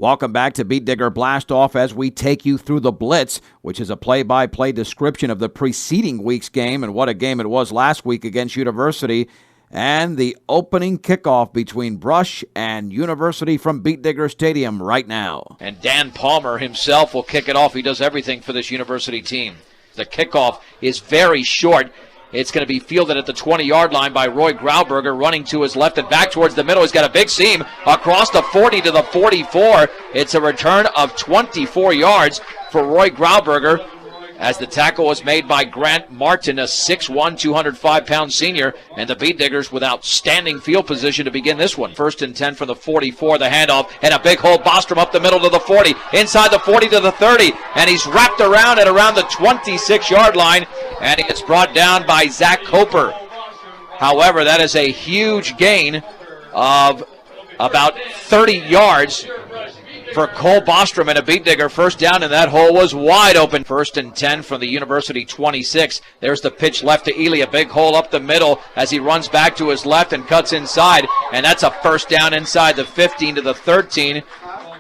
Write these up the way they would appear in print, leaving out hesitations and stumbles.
Welcome back to Beat Digger Blast Off as we take you through the Blitz, which is a play-by-play description of the preceding week's game and what a game it was last week against University, and the opening kickoff between Brush and University from Beat Digger Stadium right now. And Dan Palmer himself will kick it off. He does everything for this University team. The kickoff is very short. It's going to be fielded at the 20-yard line by Roy Grauberger, running to his left and back towards the middle. He's got a big seam across the 40 to the 44. It's a return of 24 yards for Roy Grauberger, as the tackle was made by Grant Martin, a 6'1", 205-pound senior, and the Beat Diggers with outstanding field position to begin this one. 1st and 10 from the 44, the handoff, and a big hole. Bostrom up the middle to the 40, inside the 40 to the 30, and he's wrapped around at around the 26-yard line, and he gets brought down by Zach Coper. However, that is a huge gain of about 30 yards for Cole Bostrom, and a Beat Digger first down, and that hole was wide open. 1st and 10 from the University 26. There's the pitch left to Ely, a big hole up the middle as he runs back to his left and cuts inside, and that's a first down inside the 15 to the 13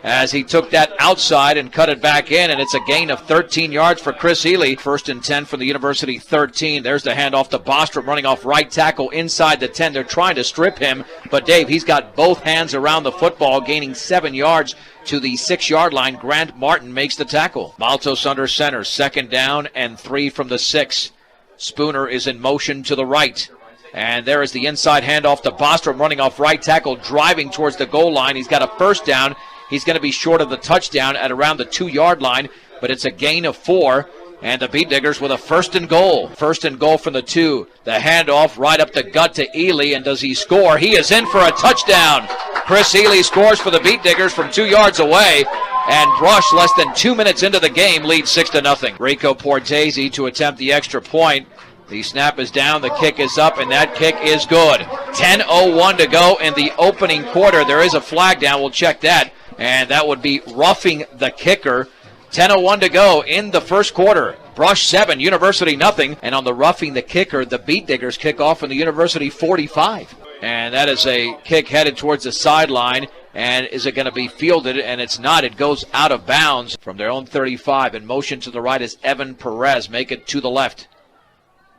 as he took that outside and cut it back in, and it's a gain of 13 yards for Chris Ely. 1st and 10 from the University 13. There's the handoff to Bostrom, running off right tackle inside the 10. They're trying to strip him, but Dave, he's got both hands around the football, gaining 7 yards to the 6-yard line. Grant Martin makes the tackle. Maltos under center, 2nd down and 3 from the 6. Spooner is in motion to the right. And there is the inside handoff to Bostrom, running off right tackle, driving towards the goal line. He's got a first down. He's going to be short of the touchdown at around the 2-yard line, but it's a gain of 4. And the Beat Diggers with a 1st and goal. 1st and goal from the 2. The handoff right up the gut to Ely, and does he score? He is in for a touchdown. Chris Ely scores for the Beat Diggers from 2 yards away, and Brush, less than 2 minutes into the game, leads 6-0. Rico Portese to attempt the extra point. The snap is down, the kick is up, and that kick is good. 10:01 to go in the opening quarter. There is a flag down, we'll check that, and that would be roughing the kicker. 10:01 to go in the first quarter. Brush 7, University nothing. And on the roughing the kicker, the Beat Diggers kick off in the University 45. And that is a kick headed towards the sideline. And is it going to be fielded? And it's not. It goes out of bounds from their own 35. In motion to the right is Evan Perez. Make it to the left.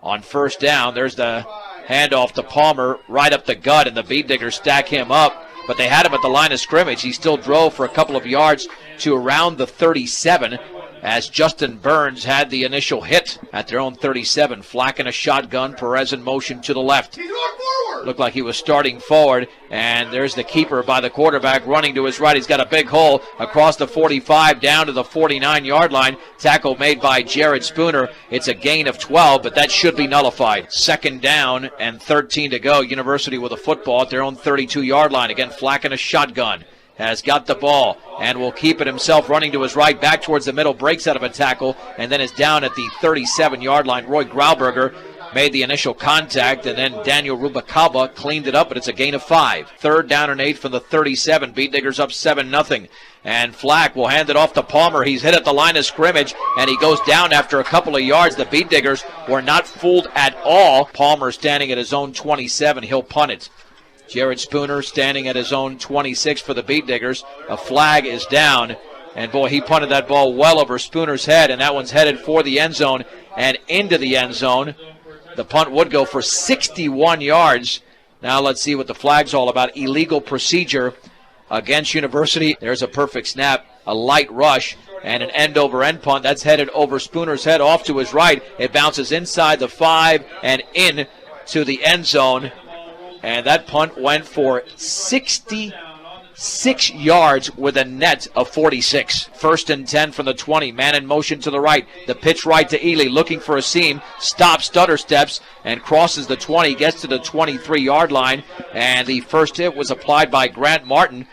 On 1st down, there's the handoff to Palmer right up the gut, and the Beat Diggers stack him up. But they had him at the line of scrimmage. He still drove for a couple of yards to around the 37 as Justin Burns had the initial hit at their own 37. Flack in a shotgun, Perez in motion to the left. Looked like he was starting forward, and there's the keeper by the quarterback running to his right. He's got a big hole across the 45 down to the 49-yard line. Tackle made by Jared Spooner. It's a gain of 12, but that should be nullified. 2nd down and 13 to go. University with a football at their own 32-yard line. Again, Flack in a shotgun. Has got the ball and will keep it himself, running to his right, back towards the middle, breaks out of a tackle, and then is down at the 37-yard line. Roy Grauberger made the initial contact, and then Daniel Rubacaba cleaned it up, but it's a gain of 5. 3rd down and 8 from the 37. Beat Diggers up 7-0. And Flack will hand it off to Palmer. He's hit at the line of scrimmage, and he goes down after a couple of yards. The Beat Diggers were not fooled at all. Palmer standing at his own 27. He'll punt it. Jared Spooner standing at his own 26 for the Beat Diggers. A flag is down, and boy, he punted that ball well over Spooner's head, and that one's headed for the end zone and into the end zone. The punt would go for 61 yards. Now let's see what the flag's all about. Illegal procedure against University. There's a perfect snap, a light rush, and an end-over-end punt. That's headed over Spooner's head off to his right. It bounces inside the 5 and in to the end zone. And that punt went for 66 yards with a net of 46. 1st and 10 from the 20. Man in motion to the right. The pitch right to Ely, looking for a seam. Stops, stutter steps, and crosses the 20. Gets to the 23-yard line. And the first hit was applied by Grant Martin.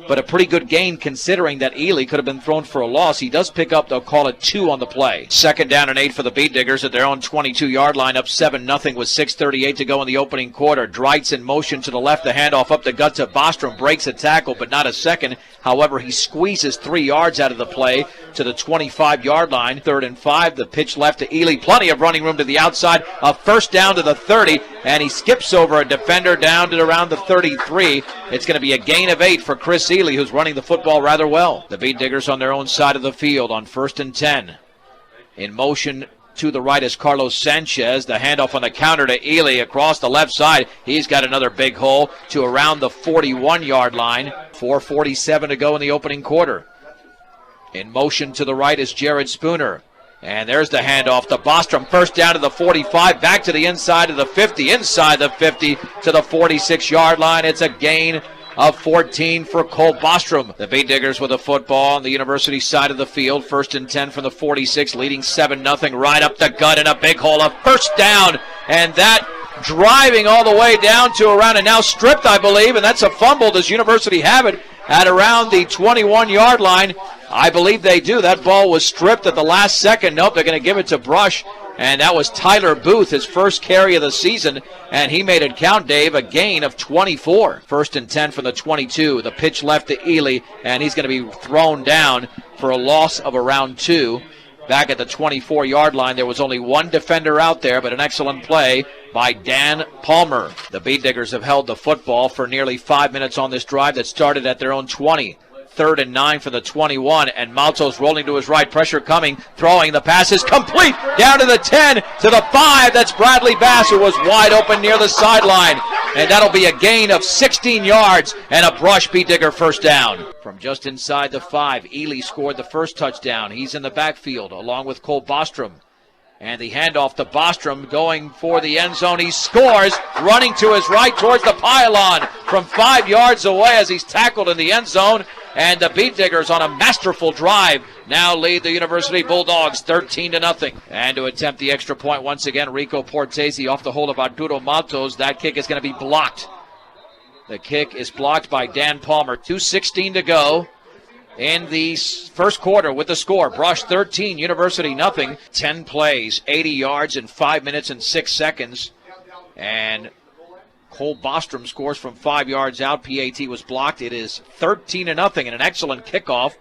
But a pretty good gain considering that Ely could have been thrown for a loss. He does pick up, they'll call it 2 on the play. 2nd down and 8 for the Beat Diggers at their own 22-yard line, up 7-0 with 6:38 to go in the opening quarter. Dreitz in motion to the left, the handoff up the gut to Bostrom, breaks a tackle, but not a second. However, he squeezes 3 yards out of the play to the 25-yard line. 3rd and 5, the pitch left to Ely. Plenty of running room to the outside. A first down to the 30, and he skips over a defender down to around the 33. It's going to be a gain of 8 for Chris Ely, who's running the football rather well. The Beet Diggers on their own side of the field on 1st and 10. In motion to the right is Carlos Sanchez. The handoff on the counter to Ely across the left side. He's got another big hole to around the 41-yard line. 4:47 to go in the opening quarter. In motion to the right is Jared Spooner. And there's the handoff to Bostrom. First down to the 45, back to the inside of the 50, inside the 50 to the 46-yard line. It's a gain of 14 for Cole Bostrom. The Beet Diggers with a football on the University side of the field. 1st and 10 from the 46, leading 7-0. Right up the gut in a big hole. A first down, and that driving all the way down to around, and now stripped, I believe, and that's a fumble. Does University have it at around the 21-yard line? I believe they do. That ball was stripped at the last second. Nope, they're going to give it to Brush. And that was Tyler Booth, his first carry of the season. And he made it count, Dave, a gain of 24. 1st and 10 from the 22. The pitch left to Ely, and he's going to be thrown down for a loss of around 2. Back at the 24-yard line, there was only one defender out there, but an excellent play by Dan Palmer. The Beet Diggers have held the football for nearly 5 minutes on this drive that started at their own 20. 3rd and 9 for the 21, and Maltos rolling to his right, pressure coming, throwing, the pass is complete, down to the 10, to the 5, that's Bradley Bass, who was wide open near the sideline, and that'll be a gain of 16 yards, and a Brush Beet Digger first down. From just inside the 5, Ely scored the first touchdown. He's in the backfield, along with Cole Bostrom. And the handoff to Bostrom going for the end zone. He scores, running to his right towards the pylon from 5 yards away as he's tackled in the end zone. And the Beet Diggers on a masterful drive now lead the University Bulldogs 13-0. And to attempt the extra point once again, Rico Portese off the hold of Arturo Maltos. That kick is going to be blocked. The kick is blocked by Dan Palmer. 2:16 to go in the first quarter with the score. Brush 13, University nothing. 10 plays, 80 yards in 5 minutes and 6 seconds. And Cole Bostrom scores from 5 yards out. PAT was blocked. It is 13-0, and an excellent kickoff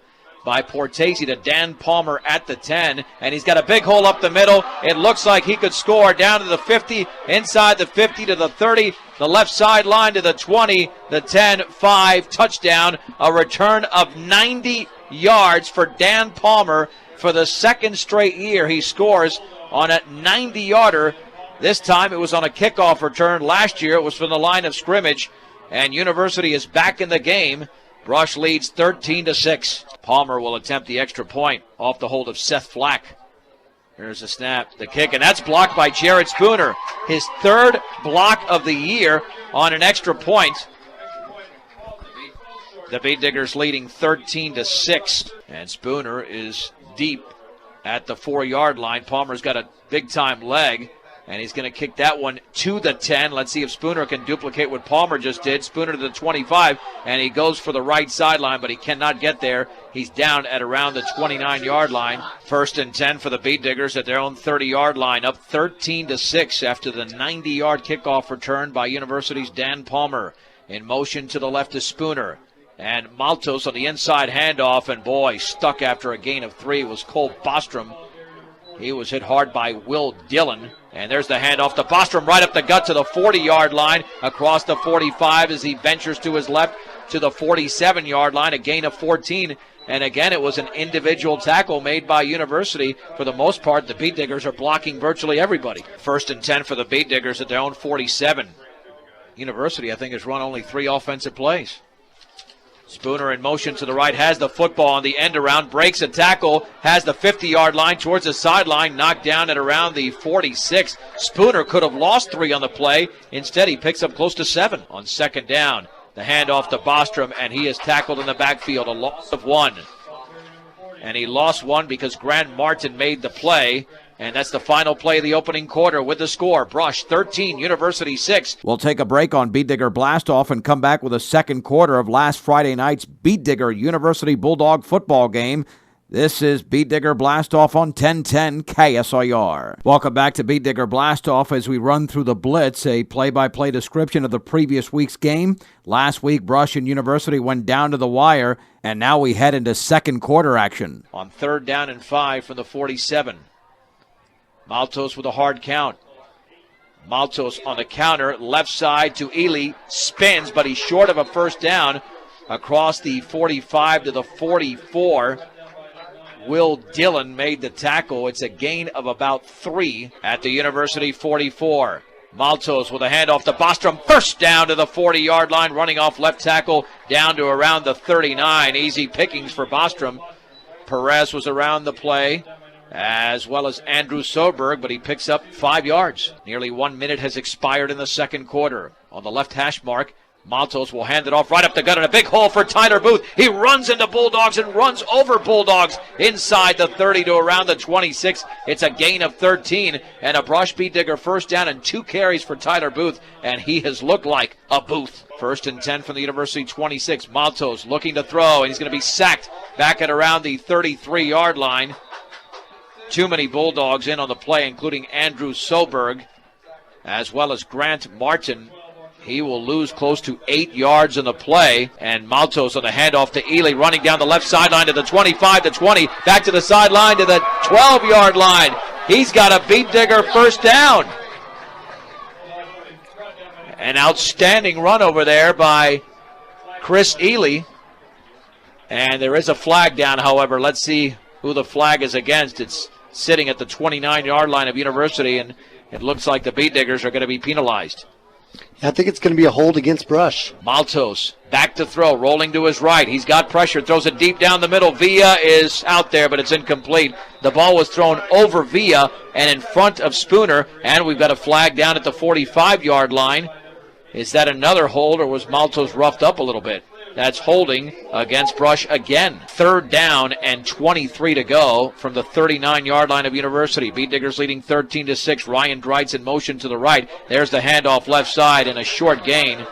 by Portese to Dan Palmer at the 10. And he's got a big hole up the middle. It looks like he could score down to the 50, inside the 50 to the 30, the left sideline to the 20, the 10, 5, touchdown. A return of 90 yards for Dan Palmer. For the second straight year, he scores on a 90-yarder. This time it was on a kickoff return. Last year it was from the line of scrimmage. And University is back in the game. Brush leads 13-6. Palmer will attempt the extra point off the hold of Seth Flack. Here's the snap, the kick, and that's blocked by Jared Spooner. His third block of the year on an extra point. The Beet Diggers leading 13-6. And Spooner is deep at the 4-yard line. Palmer's got a big-time leg. And he's going to kick that one to the 10. Let's see if Spooner can duplicate what Palmer just did. Spooner to the 25, and he goes for the right sideline, but he cannot get there. He's down at around the 29-yard line. 1st and 10 for the Beet Diggers at their own 30-yard line, up 13-6 after the 90-yard kickoff return by University's Dan Palmer. In motion to the left is Spooner. And Maltos on the inside handoff, and boy, stuck after a gain of 3 was Cole Bostrom. He was hit hard by Will Dillon. And there's the handoff to Bostrom right up the gut to the 40-yard line, across the 45 as he ventures to his left to the 47-yard line, a gain of 14. And again, it was an individual tackle made by University. For the most part, the Beet Diggers are blocking virtually everybody. 1st and 10 for the Beet Diggers at their own 47. University, I think, has run only 3 offensive plays. Spooner in motion to the right, has the football on the end around, breaks a tackle, has the 50-yard line towards the sideline, knocked down at around the 46. Spooner could have lost 3 on the play. Instead, he picks up close to 7 on 2nd down. The handoff to Bostrom, and he is tackled in the backfield, a loss of 1. And he lost 1 because Grant Martin made the play. And that's the final play of the opening quarter with the score. Brush 13, University 6. We'll take a break on Beet Digger Blastoff and come back with a second quarter of last Friday night's Beet Digger University Bulldog football game. This is Beet Digger Blastoff on 1010 KSIR. Welcome back to Beet Digger Blastoff as we run through the Blitz, a play-by-play description of the previous week's game. Last week, Brush and University went down to the wire, and now we head into second quarter action. On 3rd down and 5 from the 47. Maltos with a hard count. Maltos on the counter, left side to Ely, spins, but he's short of a first down across the 45 to the 44. Will Dillon made the tackle. It's a gain of about 3 at the University 44. Maltos with a handoff to Bostrom. First down to the 40-yard line, running off left tackle down to around the 39. Easy pickings for Bostrom. Perez was around the play, as well as Andrew Soberg, but he picks up 5 yards. Nearly 1 minute has expired in the second quarter. On the left hash mark, Maltos will hand it off right up the gut, and a big hole for Tyler Booth. He runs into Bulldogs and runs over Bulldogs inside the 30 to around the 26. It's a gain of 13 and a Brush Beat Digger first down and 2 carries for Tyler Booth, and he has looked like a Booth. First and 10 from the University 26. Maltos looking to throw, and he's going to be sacked back at around the 33-yard line. Too many Bulldogs in on the play, including Andrew Soberg, as well as Grant Martin. He will lose close to 8 yards in the play, and Maltos on the handoff to Ely, running down the left sideline to the 25 to 20, back to the sideline to the 12-yard line. He's got a Beat Digger first down. An outstanding run over there by Chris Ely, and there is a flag down, however. Let's see who the flag is against. It's sitting at the 29-yard line of University, and it looks like the Beat Diggers are going to be penalized. I think it's going to be a hold against Brush. Maltos back to throw, rolling to his right. He's got pressure, throws it deep down the middle. Villa is out there, but it's incomplete. The ball was thrown over Villa and in front of Spooner, and we've got a flag down at the 45-yard line. Is that another hold, or was Maltos roughed up a little bit? That's holding against Brush again. Third down and 23 to go from the 39-yard line of University. Beat Diggers leading 13-6. Ryan Dreitz in motion to the right. There's the handoff left side and a short gain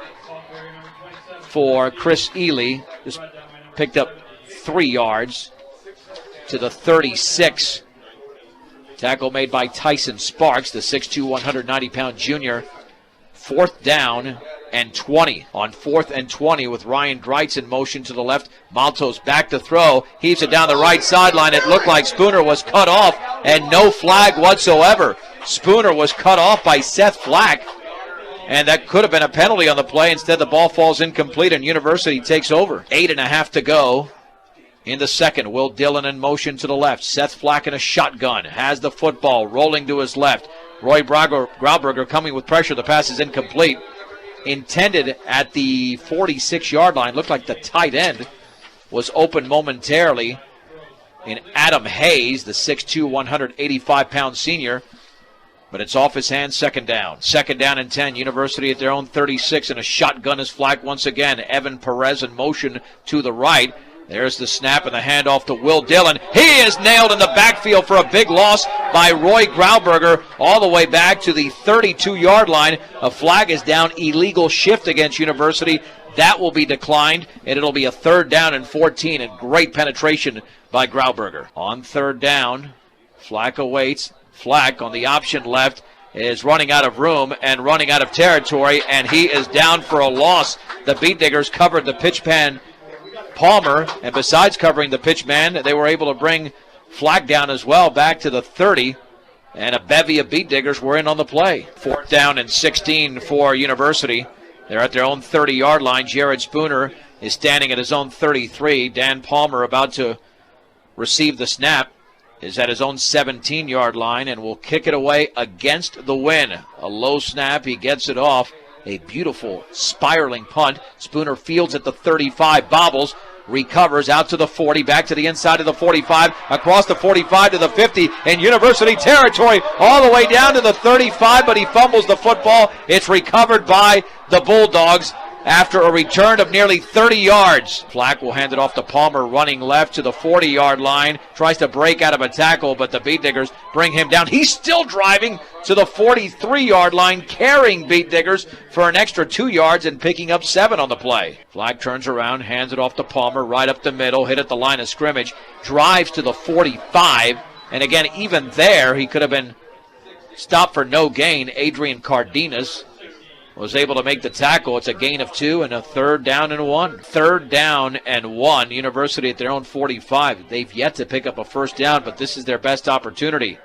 for Chris Ely. Just picked up 3 yards to the 36. Tackle made by Tyson Sparks, the 6'2", 190-pound junior. Fourth down and 20. On 4th and 20 with Ryan Dreitz in motion to the left. Maltos back to throw. Heaves it down the right sideline. It looked like Spooner was cut off, and no flag whatsoever. Spooner was cut off by Seth Flack, and that could have been a penalty on the play. Instead, the ball falls incomplete, and University takes over. 8.5 to go in the second. Will Dillon in motion to the left. Seth Flack in a shotgun. Has the football, rolling to his left. Roy Grauberger coming with pressure. The pass is incomplete. Intended at the 46-yard line. Looked like the tight end was open momentarily in Adam Hayes, the 6'2", 185-pound senior. But it's off his hands, second down. Second down and 10. University at their own 36, and a shotgun is flagged once again. Evan Perez in motion to the right. There's the snap and the handoff to Will Dillon. He is nailed in the backfield for a big loss by Roy Grauberger all the way back to the 32-yard line. A flag is down, illegal shift against University. That will be declined, and it'll be a third down and 14, and great penetration by Grauberger. On third down, Flack awaits. Flack on the option left is running out of room and running out of territory, and he is down for a loss. The Beat Diggers covered the pitch pan Palmer, and besides covering the pitch man, they were able to bring Flack down as well back to the 30, and a bevy of Beat Diggers were in on the play. Fourth down and 16 for University. They're at their own 30-yard line. Jared Spooner is standing at his own 33. Dan Palmer, about to receive the snap, is at his own 17-yard line and will kick it away against the wind. A low snap, he gets it off. A beautiful spiraling punt. Spooner fields at the 35, bobbles, recovers out to the 40, back to the inside of the 45, across the 45 to the 50, in University territory, all the way down to the 35, but he fumbles the football. It's recovered by the Bulldogs after a return of nearly 30 yards. Flack will hand it off to Palmer, running left to the 40-yard line. Tries to break out of a tackle, but the Beat Diggers bring him down. He's still driving to the 43-yard line, carrying Beat Diggers for an extra 2 yards and picking up 7 on the play. Flack turns around, hands it off to Palmer, right up the middle, hit at the line of scrimmage, drives to the 45, and again, even there, he could have been stopped for no gain. Adrian Cardenas was able to make the tackle. It's a gain of 2 and a third down and 1. Third down and 1. University at their own 45. They've yet to pick up a first down, but this is their best opportunity.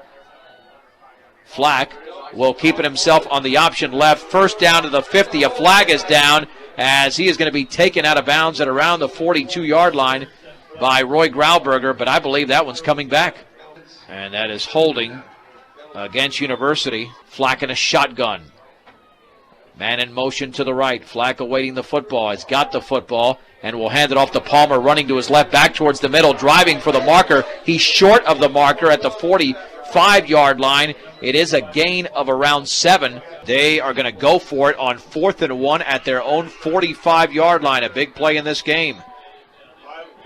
Flack will keep it himself on the option left. First down to the 50. A flag is down as he is going to be taken out of bounds at around the 42-yard line by Roy Grauberger, but I believe that one's coming back. And that is holding against University. Flack in a shotgun. Man in motion to the right. Flack awaiting the football. Has got the football and will hand it off to Palmer, running to his left, back towards the middle, driving for the marker. He's short of the marker at the 45-yard line. It is a gain of around 7. They are going to go for it on 4th and 1 at their own 45-yard line. A big play in this game.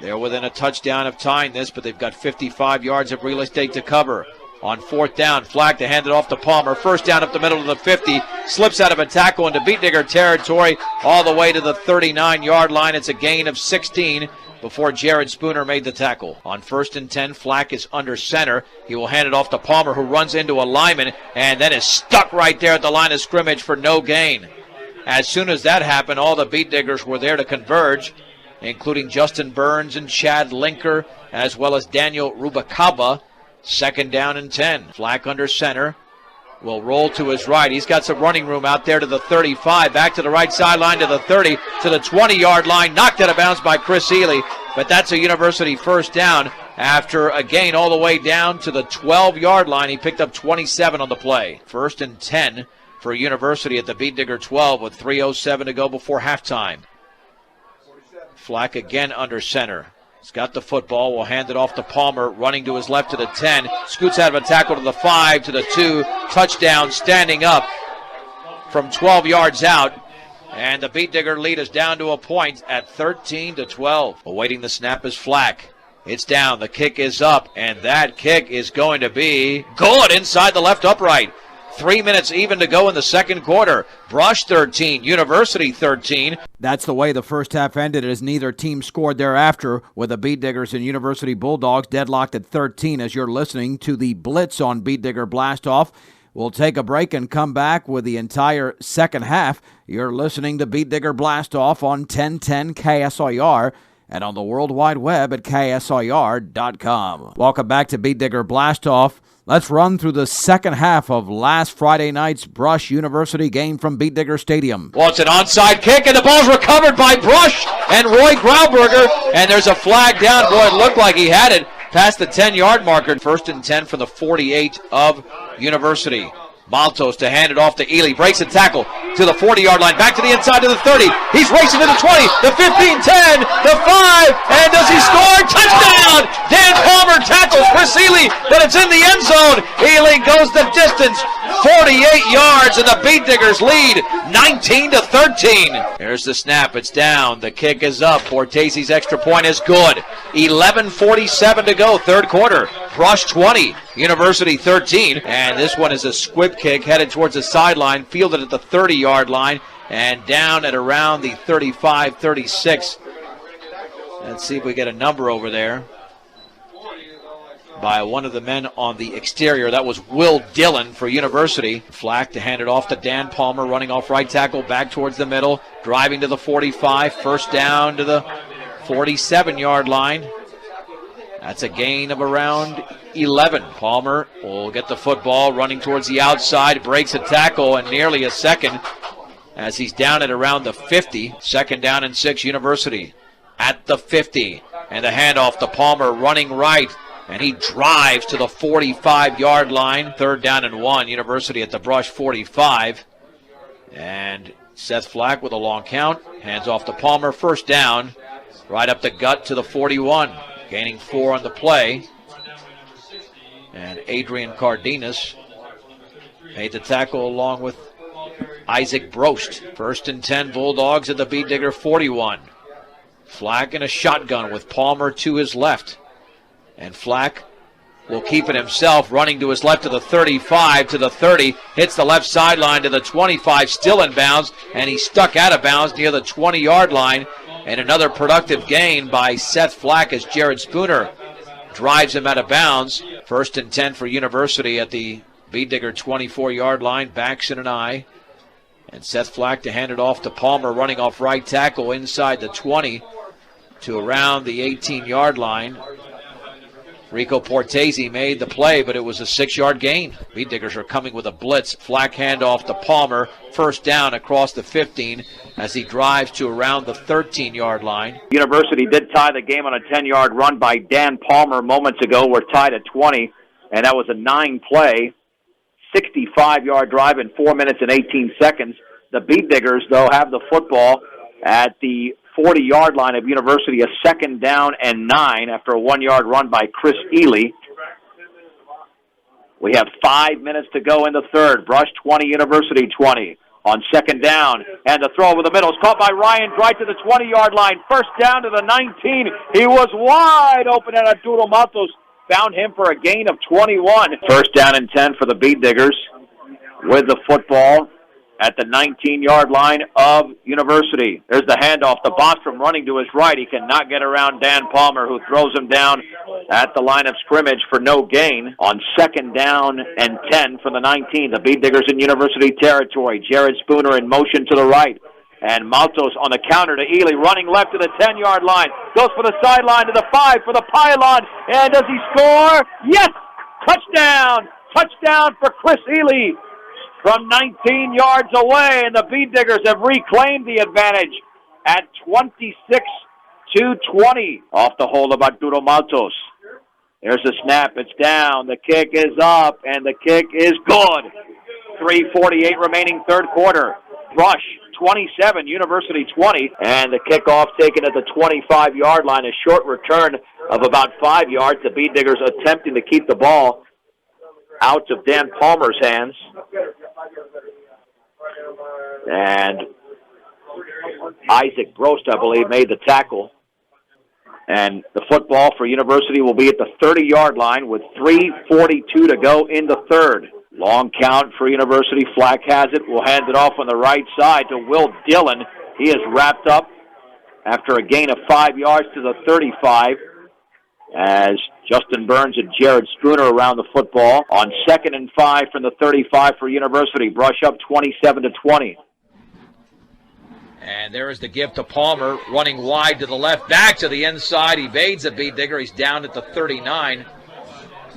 They're within a touchdown of tying this, but they've got 55 yards of real estate to cover. On 4th down, Flack to hand it off to Palmer. First down up the middle of the 50. Slips out of a tackle into Beat Digger territory all the way to the 39-yard line. It's a gain of 16 before Jared Spooner made the tackle. On 1st and 10, Flack is under center. He will hand it off to Palmer, who runs into a lineman and then is stuck right there at the line of scrimmage for no gain. As soon as that happened, all the Beat Diggers were there to converge, including Justin Burns and Chad Linker, as well as Daniel Rubacaba. 2nd down and 10. Flack under center. Will roll to his right. He's got some running room out there to the 35. Back to the right sideline to the 30. To the 20-yard line. Knocked out of bounds by Chris Ely. But that's a University first down after a gain all the way down to the 12-yard line. He picked up 27 on the play. 1st and 10 for University at the Beat Digger 12 with 3:07 to go before halftime. Flack again under center. He's got the football. Will hand it off to Palmer, running to his left to the 10. Scoots out of a tackle to the 5, to the 2. Touchdown, standing up from 12 yards out. And the Beat Digger lead is down to a point at 13-12. Awaiting the snap is Flack. It's down. The kick is up, and that kick is going to be good inside the left upright. 3 minutes even to go in the second quarter. Brush 13, University 13. That's the way the first half ended, as neither team scored thereafter, with the Beat Diggers and University Bulldogs deadlocked at 13 as you're listening to the Blitz on Beat Digger Blastoff. We'll take a break and come back with the entire second half. You're listening to Beat Digger Blastoff on 1010 KSIR and on the World Wide Web at KSIR.com. Welcome back to Beat Digger Blastoff. Let's run through the second half of last Friday night's Brush University game from Beat Digger Stadium. Well, it's an onside kick, and the ball's recovered by Brush and Roy Grauberger, and there's a flag down. Boy, it looked like he had it past the 10-yard marker. 1st and 10 from the 48 of University. Maltos to hand it off to Ely. Breaks a tackle to the 40-yard line. Back to the inside to the 30. He's racing to the 20, the 15, 10, the 5, and does he score? Touchdown! Dan Palmer tackles Chris Ely, but it's in the end zone. Ely goes the distance, 48 yards, and the Beat Diggers lead 19-13. Here's the snap. It's down. The kick is up. Bortesi's extra point is good. 11:47 to go, third quarter. Brush 20, University 13, and this one is a squib kick headed towards the sideline, fielded at the 30-yard line, and down at around the 35-36. Let's see if we get a number over there by one of the men on the exterior. That was Will Dillon for University. Flack to hand it off to Dan Palmer, running off right tackle, back towards the middle, driving to the 45, first down to the 47-yard line. That's a gain of around 11. Palmer will get the football, running towards the outside, breaks a tackle, and nearly a second as he's down at around the 50. 2nd down and 6, University at the 50. And the handoff to Palmer, running right, and he drives to the 45-yard line. 3rd down and 1, University at the Brush 45. And Seth Flack with a long count, hands off to Palmer, first down, right up the gut to the 41. Gaining 4 on the play. And Adrian Cardenas made the tackle along with Isaac Brost. 1st and 10, Bulldogs at the Beat Digger 41. Flack in a shotgun with Palmer to his left. And Flack will keep it himself, running to his left to the 35, to the 30. Hits the left sideline to the 25, still in bounds. And he's stuck out of bounds near the 20-yard line. And another productive gain by Seth Flack as Jared Spooner drives him out of bounds. 1st and 10 for University at the Beat Digger 24-yard line. Baxton and I. And Seth Flack to hand it off to Palmer, running off right tackle inside the 20 to around the 18-yard line. Rico Portese made the play, but it was a 6-yard gain. Beat Diggers are coming with a blitz. Flack handoff to Palmer. First down across the 15 as he drives to around the 13-yard line. University did tie the game on a 10-yard run by Dan Palmer moments ago. We're tied at 20, and that was a 9-play, 65-yard drive in 4 minutes and 18 seconds. The Beat Diggers, though, have the football at the 40-yard line of University, a 2nd down and 9 after a 1-yard run by Chris Ely. We have 5 minutes to go in the third. Brush 20, University 20. On 2nd down, and the throw over the middle is caught by Ryan Dwight to the 20-yard line. First down to the 19. He was wide open, and Arturo Matos found him for a gain of 21. First down and 10 for the Beat Diggers with the football at the 19-yard line of University. There's the handoff to Bostrom running to his right. He cannot get around Dan Palmer, who throws him down at the line of scrimmage for no gain. On 2nd down and 10 from the 19, the Beat Diggers in University territory. Jared Spooner in motion to the right. And Maltos on the counter to Ely, running left to the 10-yard line. Goes for the sideline to the 5 for the pylon. And does he score? Yes! Touchdown! Touchdown for Chris Ely from 19 yards away. And the Beat Diggers have reclaimed the advantage at 26-20 off the hold of Arturo Maltos. There's the snap. It's down. The kick is up, and the kick is good. 3:48 remaining third quarter. Brush 27, University 20, and the kickoff taken at the 25-yard line. A short return of about 5 yards. The Beat Diggers attempting to keep the ball out of Dan Palmer's hands. And Isaac Brost, I believe, made the tackle. And the football for University will be at the 30-yard line with 3:42 to go in the third. Long count for University. Flack has it. Will hand it off on the right side to Will Dillon. He is wrapped up after a gain of 5 yards to the 35 as Justin Burns and Jared Spooner around the football. On 2nd and 5 from the 35 for University. Brush up 27-20. And there is the give to Palmer, running wide to the left, back to the inside, evades a Beat Digger. He's down at the 39.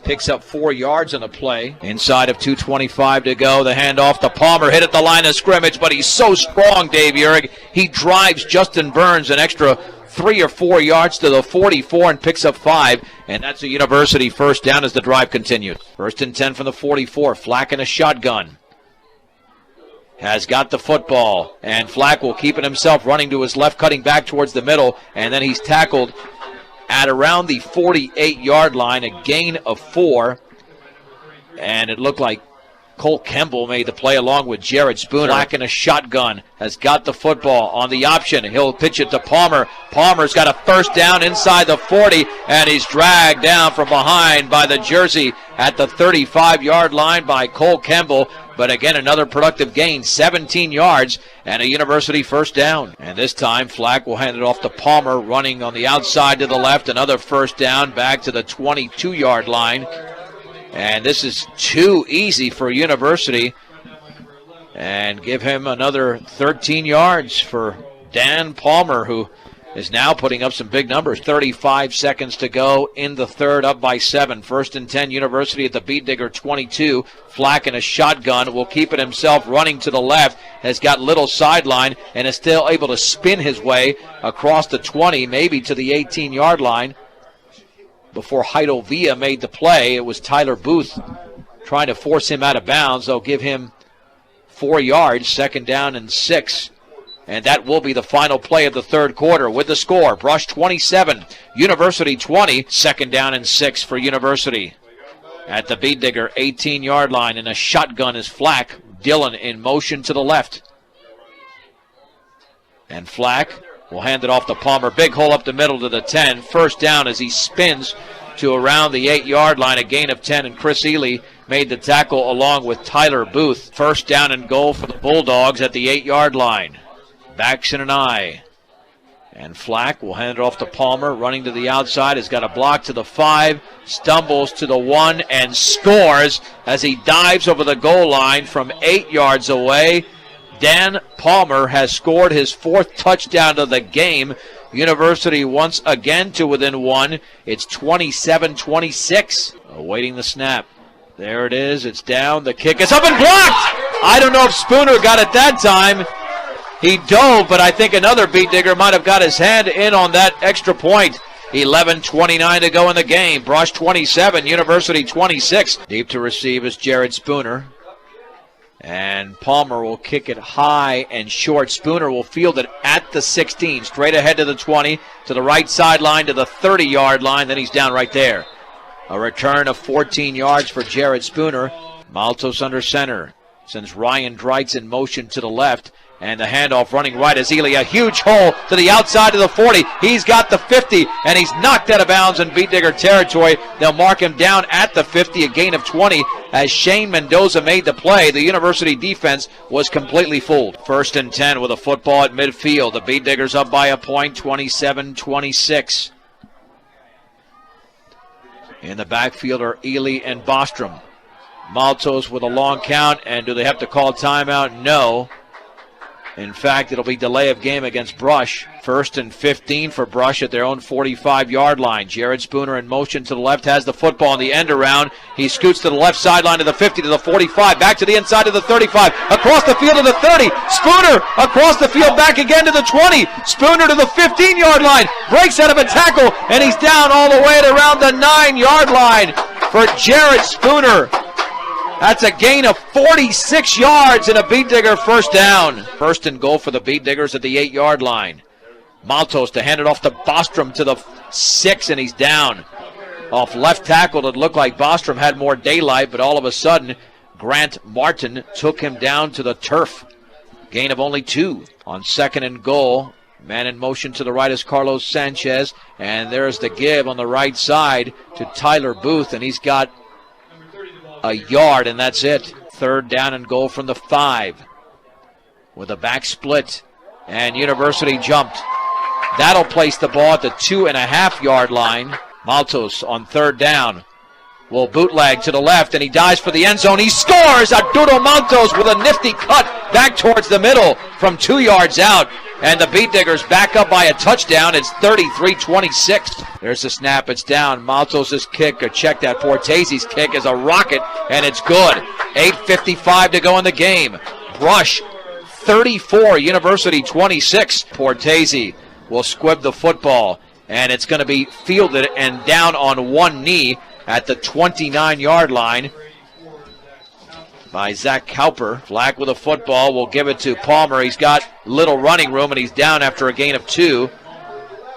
Picks up 4 yards on the play. Inside of 2:25 to go. The handoff to Palmer, hit at the line of scrimmage, but he's so strong, Dave Uhrig. He drives Justin Burns an extra 3 or 4 yards to the 44 and picks up 5. And that's a University first down as the drive continues. 1st and 10 from the 44. Flack in a shotgun. Has got the football, and Flack will keep it himself, running to his left, cutting back towards the middle, and then he's tackled at around the 48-yard line, a gain of 4. And it looked like Cole Kemble made the play along with Jared Spooner. Flack in a shotgun, has got the football on the option. He'll pitch it to Palmer. Palmer's got a first down inside the 40, and he's dragged down from behind by the jersey at the 35-yard line by Cole Kemble. But again, another productive gain, 17 yards, and a University first down. And this time, Flack will hand it off to Palmer, running on the outside to the left. Another first down, back to the 22-yard line. And this is too easy for University. And give him another 13 yards for Dan Palmer, who is now putting up some big numbers. 35 seconds to go in the third, up by 7. 1st and 10, University at the Beat Digger 22. Flack in a shotgun, will keep it himself, running to the left, has got little sideline, and is still able to spin his way across the 20, maybe to the 18-yard line. Before Heidel Villa made the play, it was Tyler Booth trying to force him out of bounds. They'll give him 4 yards, 2nd down and 6. And that will be the final play of the third quarter with the score. Brush 27, University 20, 2nd down and 6 for University. At the Beat Digger 18-yard line, and a shotgun is Flack. Dillon in motion to the left. And Flack will hand it off to Palmer. Big hole up the middle to the 10. First down as he spins to around the 8-yard line, a gain of 10, and Chris Ely made the tackle along with Tyler Booth. First down and goal for the Bulldogs at the 8-yard line. Backs in an eye. And Flack will hand it off to Palmer, running to the outside. Has got a block to the 5, stumbles to the 1, and scores as he dives over the goal line from 8 yards away. Dan Palmer has scored his 4th touchdown of the game University once again to within one. It's 27-26. Awaiting the snap. There it is. It's down. The kick is up and blocked. I don't know if Spooner got it that time. He dove, but I think another beat digger might have got his hand in on that extra point. 11:29 to go in the game. Brush 27, University 26. Deep to receive is Jared Spooner. And Palmer will kick it high and short. Spooner will field it at the 16, straight ahead to the 20, to the right sideline, to the 30-yard line. Then he's down right there. A return of 14 yards for Jared Spooner. Maltos under center. Sends Ryan Dreitz in motion to the left. And the handoff running right is Ely. A huge hole to the outside of the 40. He's got the 50, and he's knocked out of bounds in beat digger territory. They'll mark him down at the 50, a gain of 20. As Shane Mendoza made the play, the University defense was completely fooled. 1st and 10 with a football at midfield. The beat diggers up by a point, 27-26. In the backfield are Ely and Bostrom. Maltos with a long count, and do they have to call timeout? No. In fact, it'll be delay of game against Brush. 1st and 15 for Brush at their own 45-yard line. Jared Spooner in motion to the left, has the football in the end around. He scoots to the left sideline to the 50, to the 45, back to the inside of the 35, across the field to the 30. Spooner across the field, back again to the 20. Spooner to the 15-yard line, breaks out of a tackle, and he's down all the way at around the 9-yard line for Jared Spooner. That's a gain of 46 yards and a beat digger first down. 1st and goal for the beat diggers at the 8-yard line. Maltos to hand it off to Bostrom to the 6, and he's down. Off left tackle, it looked like Bostrom had more daylight, but all of a sudden, Grant Martin took him down to the turf. Gain of only 2. On 2nd and goal, man in motion to the right is Carlos Sanchez, and there's the give on the right side to Tyler Booth, and he's got a yard, and that's it. 3rd down and goal from the 5 with a back split, and University jumped. That'll place the ball at the 2.5-yard line. Maltos on 3rd down will bootleg to the left, and he dives for the end zone. He scores! Arturo Maltos with a nifty cut back towards the middle from 2 yards out. And the beat diggers back up by a touchdown. It's 33-26. There's the snap. It's down. Maltos' kick, or check that. Portese's kick is a rocket, and it's good. 8:55 to go in the game. Brush 34, University 26. Portese will squib the football, and it's going to be fielded and down on one knee at the 29-yard line by Zach Cowper. Flag with a football. Will give it to Palmer. He's got little running room, and he's down after a gain of 2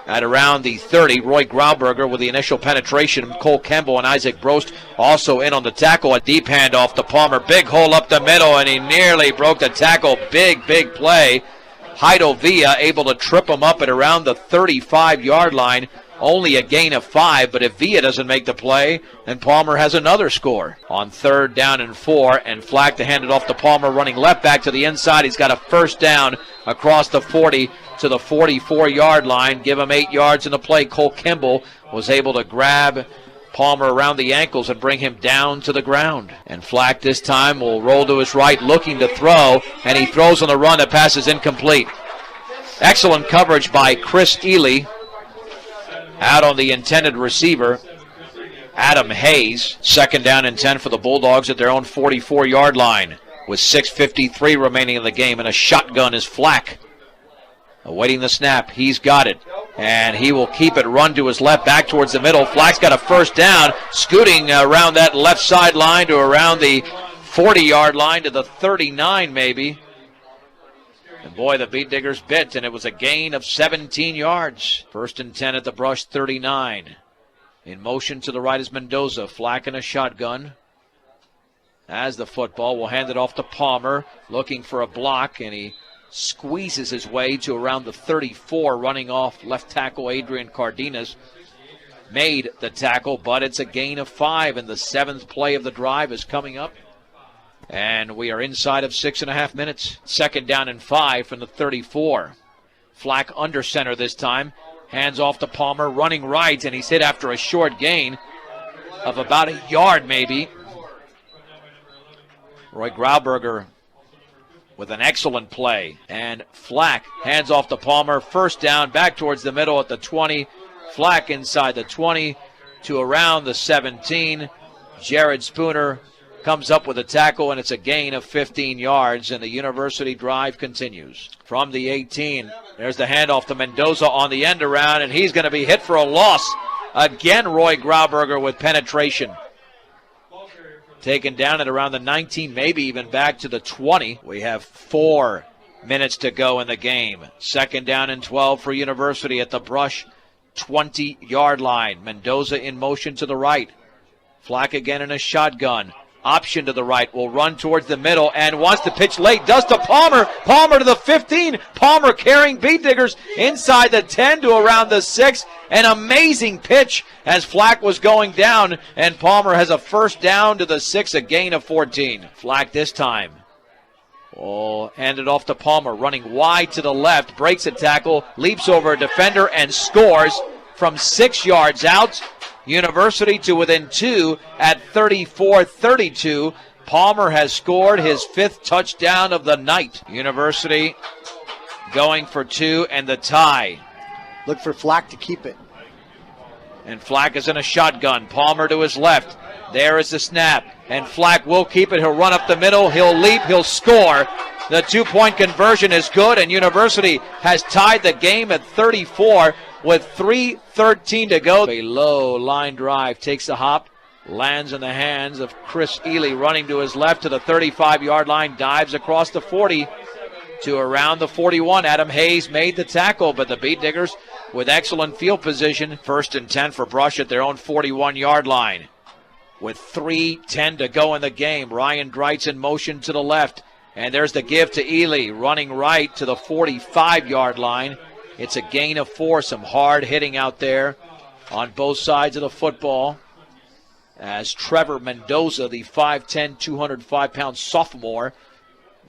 at around the 30. Roy Grauberger with the initial penetration. Cole Kemble and Isaac Brost also in on the tackle. A deep handoff to Palmer. Big hole up the middle, and he nearly broke the tackle. Big play. Heido Villa able to trip him up at around the 35-yard line. Only a gain of 5, but if Villa doesn't make the play, then Palmer has another score. On 3rd down and 4, and Flack to hand it off to Palmer, running left back to the inside. He's got a 1st down across the 40 to the 44-yard line. Give him 8 yards in the play. Cole Kimball was able to grab Palmer around the ankles and bring him down to the ground. And Flack this time will roll to his right, looking to throw, and he throws on the run. That pass is incomplete. Excellent coverage by Chris Ely. Out on the intended receiver, Adam Hayes. 2nd down and 10 for the Bulldogs at their own 44-yard line with 6:53 remaining in the game, and a shotgun is Flack. Awaiting the snap. He's got it, and he will keep it, run to his left, back towards the middle. Flack's got a 1st down, scooting around that left sideline to around the 40-yard line to the 39 maybe. And boy, the beat diggers bit, and it was a gain of 17 yards. 1st and 10 at the Brush 39. In motion to the right is Mendoza. Flack in a shotgun. As the football, will hand it off to Palmer, looking for a block, and he squeezes his way to around the 34, running off left tackle Adrian Cardenas. Made the tackle, but it's a gain of 5, and the 7th play of the drive is coming up. And we are inside of 6.5 minutes. 2nd down and 5 from the 34. Flack under center this time. Hands off to Palmer, running right, and he's hit after a short gain of about a yard maybe. Roy Grauberger with an excellent play. And Flack hands off to Palmer. First down, back towards the middle at the 20. Flack inside the 20 to around the 17. Jared Spooner comes up with a tackle, and it's a gain of 15 yards, and the University drive continues. From the 18, there's the handoff to Mendoza on the end around, and he's going to be hit for a loss. Again, Roy Grauberger with penetration. Taken down at around the 19, maybe even back to the 20. We have 4 minutes to go in the game. Second down and 12 for University at the Brush 20-yard line. Mendoza in motion to the right. Flack again in a shotgun. Option to the right, will run towards the middle and wants to pitch late. Does to Palmer. Palmer to the 15. Palmer carrying Beat Diggers inside the 10 to around the 6. An amazing pitch as Flack was going down, and Palmer has a first down to the 6, a gain of 14. Flack this time. Handed off to Palmer, running wide to the left, breaks a tackle, leaps over a defender, and scores from 6 yards out. University to within 2 at 34-32. Palmer has scored his 5th touchdown of the night. University going for 2 and the tie. Look for Flack to keep it. And Flack is in a shotgun. Palmer to his left. There is the snap. And Flack will keep it. He'll run up the middle. He'll leap. He'll score. The 2-point conversion is good, and University has tied the game at 34 with 3:13 to go. A low line drive takes a hop, lands in the hands of Chris Ely, running to his left to the 35-yard line, dives across the 40 to around the 41. Adam Hayes made the tackle, but the Beat Diggers with excellent field position. 1st and 10 for Brush at their own 41-yard line. With 3:10 to go in the game, Ryan Dreitz in motion to the left. And there's the give to Ely, running right to the 45-yard line. It's a gain of 4. Some hard hitting out there on both sides of the football, as Trevor Mendoza, the 5'10", 205-pound sophomore,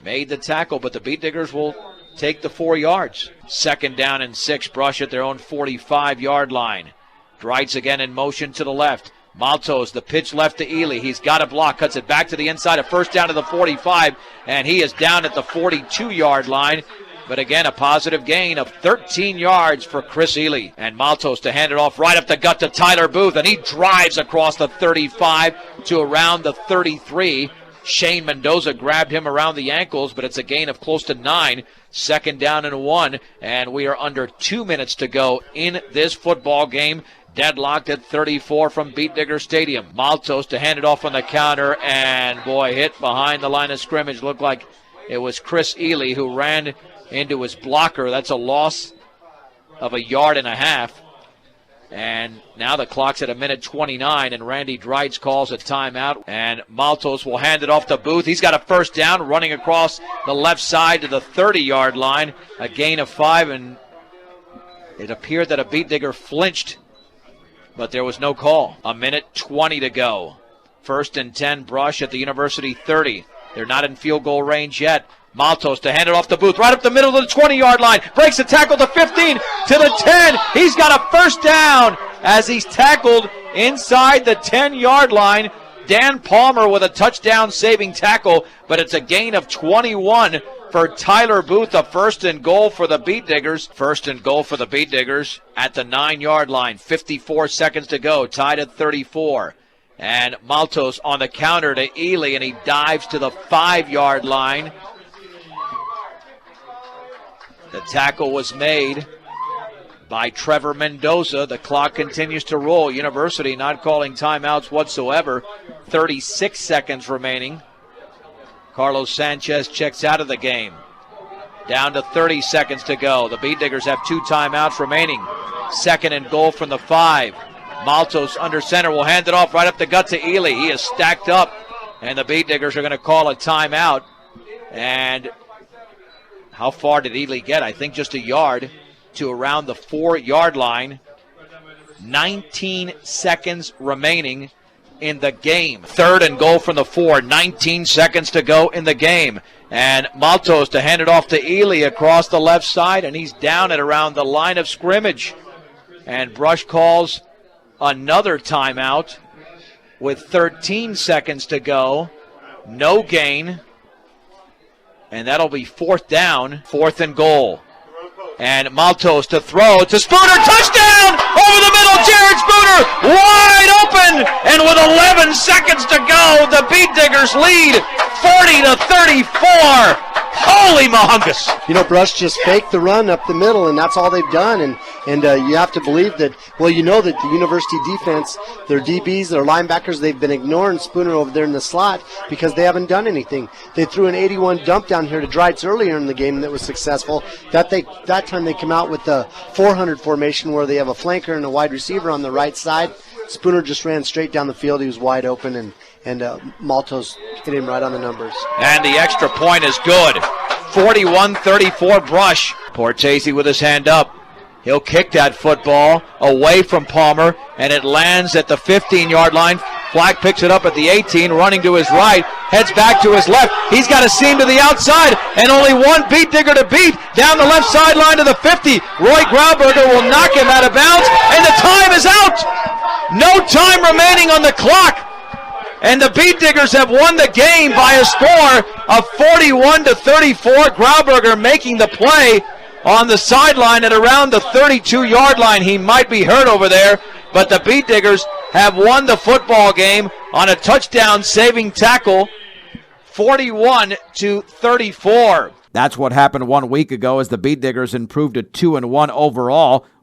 made the tackle, but the Beat Diggers will take the 4 yards. Second down and 6, Brush at their own 45-yard line. Dreitz again in motion to the left. Maltos, the pitch left to Ely. He's got a block, cuts it back to the inside, a first down to the 45, and he is down at the 42-yard line. But again, a positive gain of 13 yards for Chris Ely. And Maltos to hand it off right up the gut to Tyler Booth, and he drives across the 35 to around the 33. Shane Mendoza grabbed him around the ankles, but it's a gain of close to 9. Second down and 1, and we are under 2 minutes to go in this football game. Deadlocked at 34 from Beat Digger Stadium. Maltos to hand it off on the counter, and boy, hit behind the line of scrimmage. Looked like it was Chris Ely who ran into his blocker. That's a loss of 1.5 yards. And now the clock's at 1:29, and Randy Dreitz calls a timeout. And Maltos will hand it off to Booth. He's got a first down, running across the left side to the 30-yard line. A gain of 5, and it appeared that a Beat Digger flinched, but there was no call. 1:20 to go. 1st and 10, Brush at the University 30. They're not in field goal range yet. Maltos to hand it off to Booth, right up the middle of the 20-yard line. Breaks the tackle to 15, to the 10. He's got a first down as he's tackled inside the 10-yard line. Dan Palmer with a touchdown-saving tackle, but it's a gain of 21 for Tyler Booth. A 1st and goal for the Beat Diggers. 1st and goal for the Beat Diggers at the 9-yard line. 54 seconds to go, tied at 34. And Maltos on the counter to Ely, and he dives to the 5-yard line. The tackle was made by Trevor Mendoza. The clock continues to roll. University not calling timeouts whatsoever. 36 seconds remaining. Carlos Sanchez checks out of the game. Down to 30 seconds to go. The Beat Diggers have 2 timeouts remaining. 2nd and goal from the 5. Maltos under center will hand it off right up the gut to Ely. He is stacked up, and the Beat Diggers are going to call a timeout. And how far did Ely get? I think just 1 yard to around the 4-yard line. 19 seconds remaining in the game. 3rd and goal from the 4. 19 seconds to go in the game. And Maltos to hand it off to Ely across the left side, and he's down at around the line of scrimmage. And Brush calls another timeout with 13 seconds to go. No gain. And that'll be 4th down, 4th and goal. And Maltos to throw to Spooner, touchdown! Over the middle, Jared Spooner, wide open! And with 11 seconds to go, the Beet Diggers lead 40-34. Holy mahungus! You know, Brush just faked the run up the middle, and that's all they've done. And you have to believe that, well, you know that the University defense, their DBs, their linebackers, they've been ignoring Spooner over there in the slot because they haven't done anything. They threw an 81 dump down here to Dreitz earlier in the game that was successful. That time they come out with the 400 formation where they have a flanker and a wide receiver on the right side. Spooner just ran straight down the field. He was wide open, and Maltos hit him right on the numbers. And the extra point is good. 41-34 Brush. Portese with his hand up. He'll kick that football away from Palmer, and it lands at the 15-yard line. Flack picks it up at the 18, running to his right, heads back to his left. He's got a seam to the outside, and only one Beet Digger to beat. Down the left sideline to the 50. Roy Grauberger will knock him out of bounds, and the time is out. No time remaining on the clock. And the Beet Diggers have won the game by a score of 41-34. Grauberger making the play on the sideline at around the 32-yard line. He might be hurt over there, but the Beet Diggers have won the football game on a touchdown-saving tackle, 41-34. That's what happened 1 week ago as the Beet Diggers improved to 2-1 overall.